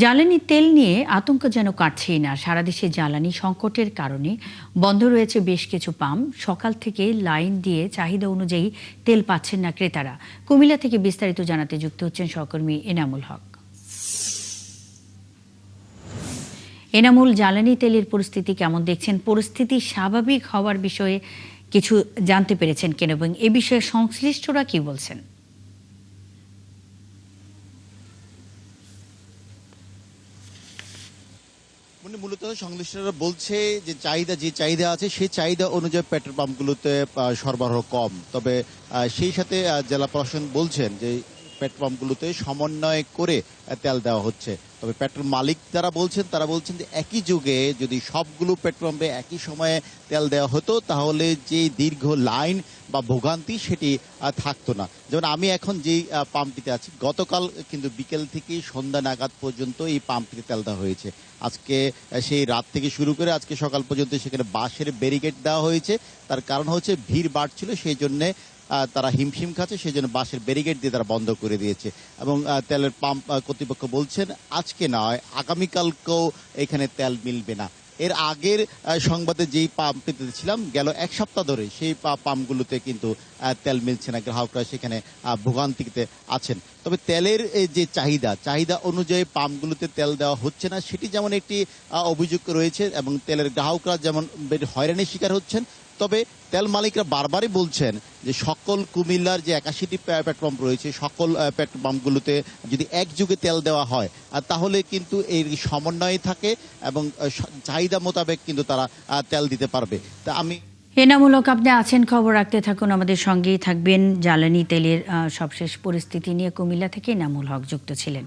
জ্বালানি তেল নিয়ে আতঙ্ক যেন কাটছেই না। সারা দেশে জ্বালানি সংকটের কারণে বন্ধ রয়েছে বেশ কিছু পাম্প। সকাল থেকে লাইন দিয়ে চাহিদা অনুযায়ী তেল পাচ্ছেন না ক্রেতারা। কুমিল্লা থেকে বিস্তারিত জানাতে যুক্ত হচ্ছেন সহকর্মী এনামুল হক। এনামুল, জ্বালানি তেলের পরিস্থিতি কেমন দেখছেন? পরিস্থিতি স্বাভাবিক হওয়ার বিষয়ে কিছু জানতে পেরেছেন কেন, এবং এ বিষয়ে সংশ্লিষ্টরা কি বলছেন? মূলত সংশ্লিষ্টরা বলছে যে চাহিদা আছে সেই চাহিদা অনুযায়ী পেট্রোল পাম্পগুলোতে সরবরাহ কম। তবে সেই সাথে জেলা প্রশাসন বলছেন যে পেট্রোল পাম্পগুলোতে সমন্বয় করে তেল দেওয়া হচ্ছে। তবে পেট্রোল মালিক যারা বলছেন তারা বলছেন যে একই যুগে যদি সবগুলো পেট্রোল পাম্পে একই সময়ে তেল দেওয়া হতো তাহলে যে দীর্ঘ লাইন বা ভোগান্তি সেটি থাকতো না। যেমন আমি এখন যেই পাম্পটিতে আছি, গতকাল কিন্তু বিকেল থেকে সন্ধ্যা নাগাদ পর্যন্ত এই পাম্পটিতে তেল দেওয়া হয়েছে। আজকে সেই রাত থেকে শুরু করে আজকে সকাল পর্যন্ত সেখানে বাঁশের ব্যারিকেড দেওয়া হয়েছে। তার কারণ হচ্ছে ভিড় বাড়ছিল, সেই জন্যে তারা হিমশিম খাচ্ছে, সেই জন্য বাঁশের ব্যারিকেড দিয়ে তারা বন্ধ করে দিয়েছে। এবং তেলের পাম্প কর্তৃপক্ষ বলছেন আজকে নয়, আগামীকালকেও এখানে তেল মিলবে না। এর আগের সংবাদে যেই পাম্পটিতে ছিলাম, গেল এক সপ্তাহ ধরে সেই পাম্পগুলোতে কিন্তু তেল মিলছে না, গ্রাহকরা সেখানে ভোগান্তিতে আছেন। তবে তেলের যে চাহিদা অনুযায়ী পাম্পগুলোতে তেল দেওয়া হচ্ছে না, সেটি যেমন একটি অভিযোগ রয়েছে, এবং তেলের গ্রাহকরা যেমন হয়রানির শিকার হচ্ছেন। তবে তেল মালিকরা বারবারই বলছেন যে সকল কুমিল্লার যে 81টি পেট্রোল পাম্প রয়েছে, সকল পেট্রোল পাম্পগুলোতে যদি একযোগে তেল দেওয়া হয় তাহলে কিন্তু এই সমন্বয় থাকে এবং চাহিদা মোতাবেক কিন্তু তারা তেল দিতে পারবে। তা আমি এনামুল হক, আপনি আছেন, খবর রাখতে থাকুন, আমাদের সঙ্গেই থাকবেন। জ্বালানি তেলের সবশেষ পরিস্থিতি নিয়ে কুমিল্লা থেকে এনামুল হক যুক্ত ছিলেন।